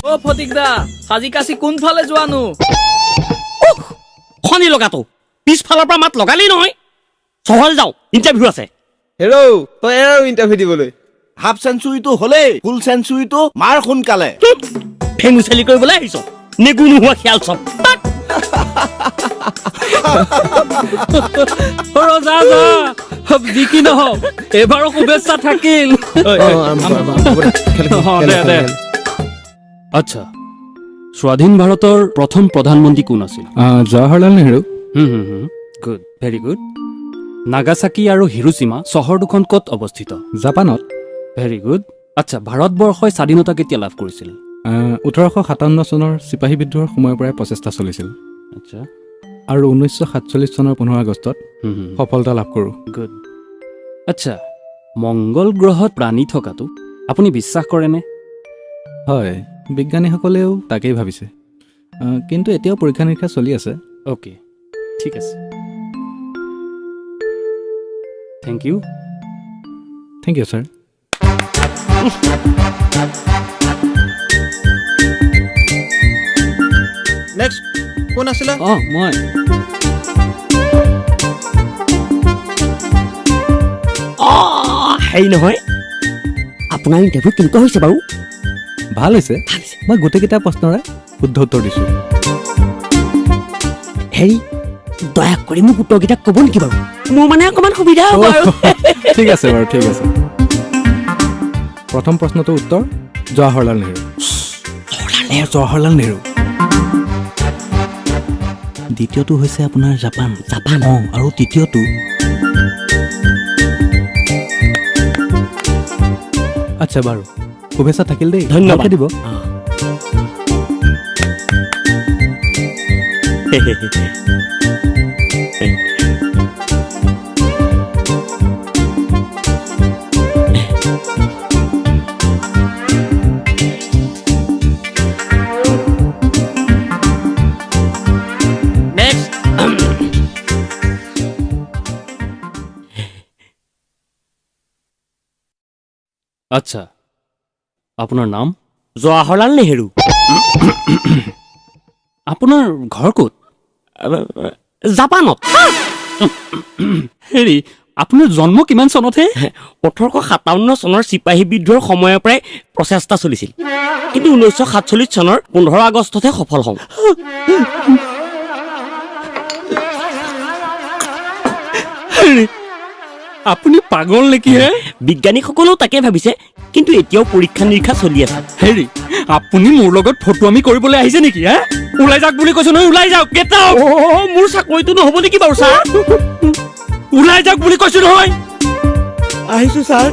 ও ফটিকদা সাজি কাছি কোনফালে যোৱানো খনি লগাটো পিছফালৰ পৰা মাত লগালি নহয় চহৰ যাওঁ ইণ্টাৰভিউ আছে হেৰৌ তই আৰু ইণ্টাৰভিউ দিবলৈ হাফ চেঞ্চুৰীটো হ'লেই ফুল চেঞ্চুৰীটো মাৰ সোনকালে ফেঙু চেলি কৰিবলৈ আহিছ নেগু নোহোৱা খিয়াল চব যা যা যি কি নহওক এবাৰো শুভেচ্ছা থাকিল আচ্ছা স্বাধীন ভাৰতৰ প্ৰথম প্ৰধানমন্ত্ৰী কোন আছিল Jawaharlal Nehru good very good Nagasaki আৰু হিৰোচিমা চহৰ দুখন ক'ত অৱস্থিত জাপানত ভেৰি গুড আচ্ছা ভাৰতবৰ্ষই স্বাধীনতা কেতিয়া লাভ কৰিছিল 1857 চনৰ চিপাহী বিদ্ৰোহৰ সময়ৰ পৰাই প্ৰচেষ্টা চলিছিল আচ্ছা আৰু 1947 চনৰ 15 আগষ্টত সফলতা লাভ কৰোঁ গুড আচ্ছা মংগল গ্ৰহত প্ৰাণী থকাটো আপুনি বিশ্বাস কৰেনে হয় বিজ্ঞানীসকলেও তাকেই ভাবিছে কিন্তু এতিয়াও পৰীক্ষা নিৰীক্ষা চলি আছে অ'কে ঠিক আছে থেংক ইউ ছাৰ নেক্সট কোন আছিলে মই হেৰি নহয় আপোনাৰ ইণ্টাৰভিউ কেনেকুৱা হৈছে বাৰু ভাল হৈছে মই গোটেইকেইটা প্ৰশ্নৰে শুদ্ধ উত্তৰ দিছোঁ হেৰি দয়া কৰি মোক উত্তৰকেইটা ক'ব নেকি বাৰু মোৰ মানে অকণমান সুবিধা হ'ব আৰু ঠিক আছে বাৰু ঠিক আছে প্ৰথম প্ৰশ্নটোৰ উত্তৰ জৱাহৰলাল নেহৰু দ্বিতীয়টো হৈছে আপোনাৰ জাপান আৰু তৃতীয়টো আচ্ছা বাৰু শুভেচ্ছা থাকিল দেই ধন্যবাদ দিব আচ্ছা আপোনাৰ নাম জৱাহৰলাল নেহৰু আপোনাৰ ঘৰ ক'ত জাপানত হেৰি আপোনাৰ জন্ম কিমান চনতহে 1857 চনৰ চিপাহী বিদ্ৰোহৰ সময়ৰ পৰাই প্ৰচেষ্টা চলিছিল কিন্তু 1947 চনৰ 15 আগষ্টতহে সফল হওঁ আপুনি পাগল নেকি হে বিজ্ঞানীসকলেও তাকে ভাবিছে কিন্তু এতিয়াও পৰীক্ষা নিৰীক্ষা চলি আছে হেৰি আপুনি মোৰ লগত ফটোৱামি কৰিবলৈ আহিছে নেকি হে ওলাই যাওক বুলি কৈছো নহয় ওলাই যাওক গেট আউট মোৰ চাকৰিটো নহ'ব নেকি বাৰু ছাৰ ওলাই যাওক বুলি কৈছো নহয় আহিছো ছাৰ